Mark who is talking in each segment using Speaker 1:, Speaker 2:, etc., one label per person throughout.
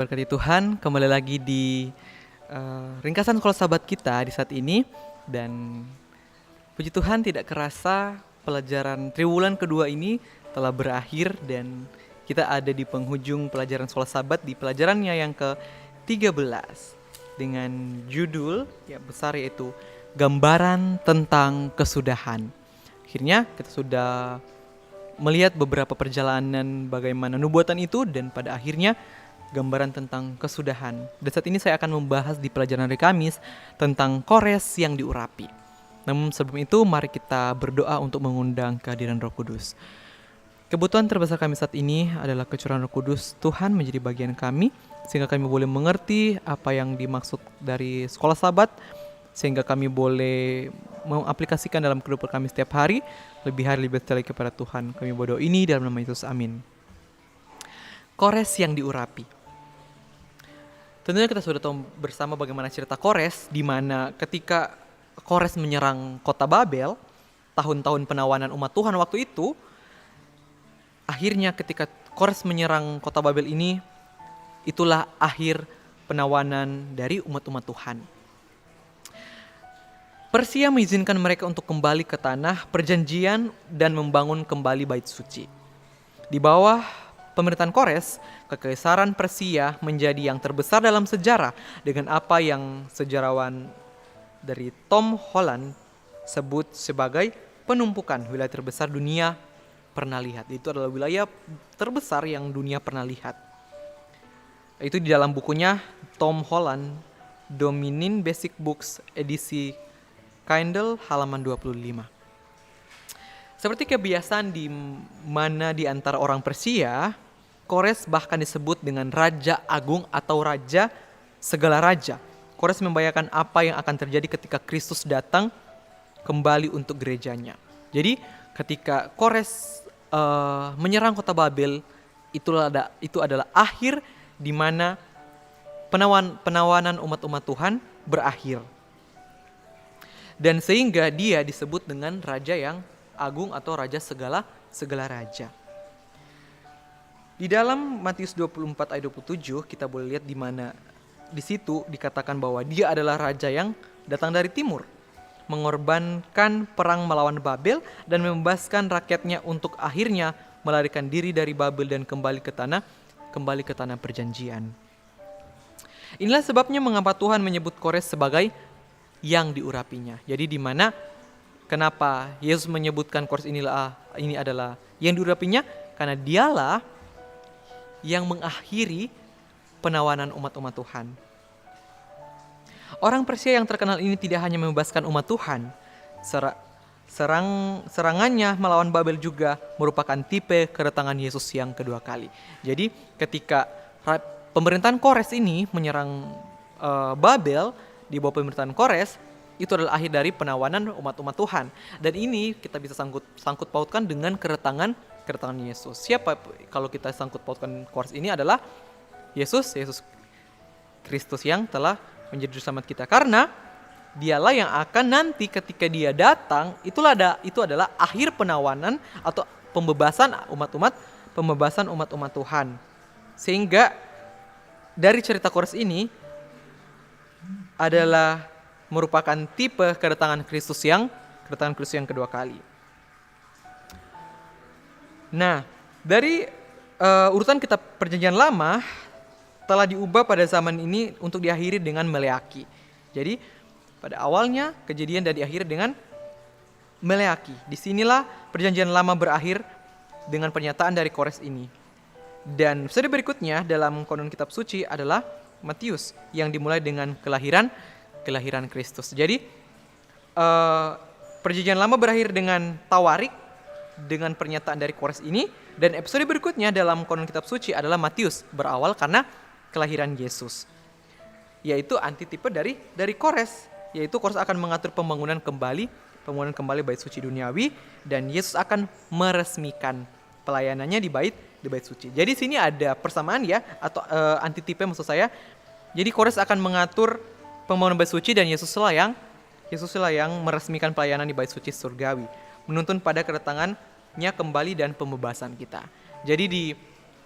Speaker 1: Berkati Tuhan, kembali lagi di ringkasan sekolah sahabat kita di saat ini. Dan puji Tuhan, tidak kerasa pelajaran triwulan kedua ini telah berakhir dan kita ada di penghujung pelajaran sekolah sahabat di pelajarannya yang ke-13 dengan judul yang besar, yaitu Gambaran tentang Kesudahan. Akhirnya kita sudah melihat beberapa perjalanan bagaimana nubuatan itu, dan pada akhirnya gambaran tentang kesudahan. Dan saat ini saya akan membahas di pelajaran hari Kamis tentang Kores yang diurapi. Namun sebelum itu, mari kita berdoa untuk mengundang kehadiran Roh Kudus. Kebutuhan terbesar kami saat ini adalah kecurahan Roh Kudus Tuhan menjadi bagian kami, sehingga kami boleh mengerti apa yang dimaksud dari sekolah sahabat, sehingga kami boleh mengaplikasikan dalam kehidupan kami setiap hari, lebih hari lebih setia kepada Tuhan. Kami berdoa ini dalam nama Yesus, amin. Kores yang diurapi. Tentunya kita sudah tahu bersama bagaimana cerita Kores, di mana ketika Kores menyerang kota Babel, tahun-tahun penawanan umat Tuhan waktu itu, akhirnya ketika Kores menyerang kota Babel ini, itulah akhir penawanan dari umat-umat Tuhan. Persia mengizinkan mereka untuk kembali ke tanah perjanjian dan membangun kembali bait suci. Di bawah pemerintahan Kores, kekaisaran Persia menjadi yang terbesar dalam sejarah dengan apa yang sejarawan dari Tom Holland sebut sebagai penumpukan wilayah terbesar dunia pernah lihat. Itu adalah wilayah terbesar yang dunia pernah lihat. Itu di dalam bukunya Tom Holland, Dominion Basic Books, edisi Kindle, halaman 25. Seperti kebiasaan di mana di antara orang Persia, Kores bahkan disebut dengan Raja Agung atau Raja Segala Raja. Kores membayangkan apa yang akan terjadi ketika Kristus datang kembali untuk gerejanya. Jadi ketika Kores menyerang kota Babel, itu adalah akhir di mana penawanan umat-umat Tuhan berakhir. Dan sehingga dia disebut dengan Raja yang Agung atau Raja segala raja. Di dalam Matius 24 ayat 27 kita boleh lihat di mana di situ dikatakan bahwa dia adalah raja yang datang dari timur, mengorbankan perang melawan Babel dan membebaskan rakyatnya untuk akhirnya melarikan diri dari Babel dan kembali ke tanah perjanjian. Inilah sebabnya mengapa Tuhan menyebut Kores sebagai yang diurapinya. Jadi di mana kenapa Yesus menyebutkan Kores ini adalah yang diurapinya? Karena dialah yang mengakhiri penawanan umat-umat Tuhan. Orang Persia yang terkenal ini tidak hanya membebaskan umat Tuhan, serangannya melawan Babel juga merupakan tipe kedatangan Yesus yang kedua kali. Jadi ketika pemerintahan Kores ini menyerang Babel di bawah pemerintahan Kores, itu adalah akhir dari penawanan umat-umat Tuhan. Dan ini kita bisa sangkut pautkan dengan kedatangan Yesus. Siapa kalau kita sangkut pautkan Kores ini adalah Yesus Kristus yang telah menjadi juru selamat kita. Karena dialah yang akan nanti ketika dia datang, itu adalah akhir penawanan atau pembebasan umat-umat Tuhan. Sehingga dari cerita Kores ini adalah merupakan tipe kedatangan Kristus yang kedua kali. Nah, dari urutan kitab Perjanjian Lama telah diubah pada zaman ini untuk diakhiri dengan Meleaki. Jadi pada awalnya Kejadian dan diakhiri dengan Meleaki. Disinilah Perjanjian Lama berakhir dengan pernyataan dari Kores ini. Dan episode berikutnya dalam konon kitab suci adalah Matius yang dimulai dengan kelahiran Kristus. Jadi Perjanjian Lama berakhir dengan Tawarik dengan pernyataan dari Kores ini, dan episode berikutnya dalam konon kitab suci adalah Matius, berawal karena kelahiran Yesus, yaitu antitipe dari Kores, yaitu Kores akan mengatur pembangunan kembali bait suci duniawi, dan Yesus akan meresmikan pelayanannya di bait suci. Jadi sini ada persamaan ya, atau antitipe maksud saya. Jadi Kores akan mengatur pembangunan bait suci, dan Yesuslah yang meresmikan pelayanan di bait suci surgawi, menuntun pada kedatangannya kembali dan pembebasan kita. Jadi di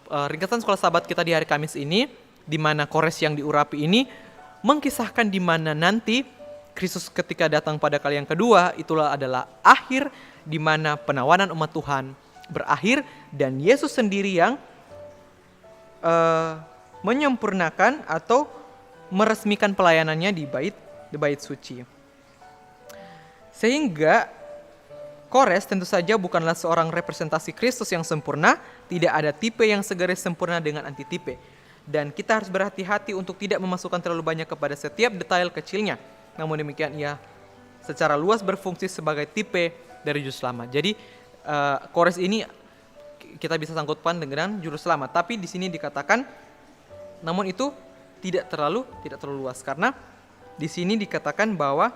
Speaker 1: ringkasan sekolah sahabat kita di hari Kamis ini, di mana Kores yang diurapi ini mengkisahkan di mana nanti Kristus ketika datang pada kali yang kedua, itulah adalah akhir di mana penawanan umat Tuhan berakhir dan Yesus sendiri yang menyempurnakan atau meresmikan pelayanannya di bait suci. Sehingga Kores tentu saja bukanlah seorang representasi Kristus yang sempurna, tidak ada tipe yang segaris sempurna dengan antitipe. Dan kita harus berhati-hati untuk tidak memasukkan terlalu banyak kepada setiap detail kecilnya. Namun demikian ia secara luas berfungsi sebagai tipe dari juru selamat. Jadi Kores ini kita bisa sangkutkan dengan juru selamat, tapi di sini dikatakan namun itu tidak terlalu luas karena di sini dikatakan bahwa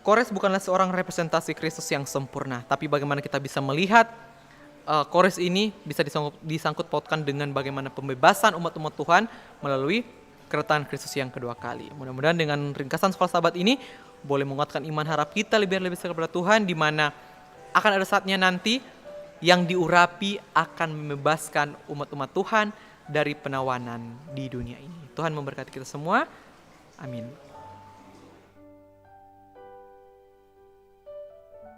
Speaker 1: Kores bukanlah seorang representasi Kristus yang sempurna, tapi bagaimana kita bisa melihat Kores ini bisa disangkut pautkan dengan bagaimana pembebasan umat-umat Tuhan melalui kedatangan Kristus yang kedua kali. Mudah-mudahan dengan ringkasan falsafat ini boleh menguatkan iman harap kita lebih kepada Tuhan, di mana akan ada saatnya nanti yang diurapi akan membebaskan umat-umat Tuhan dari penawanan di dunia ini. Tuhan memberkati kita semua. Amin.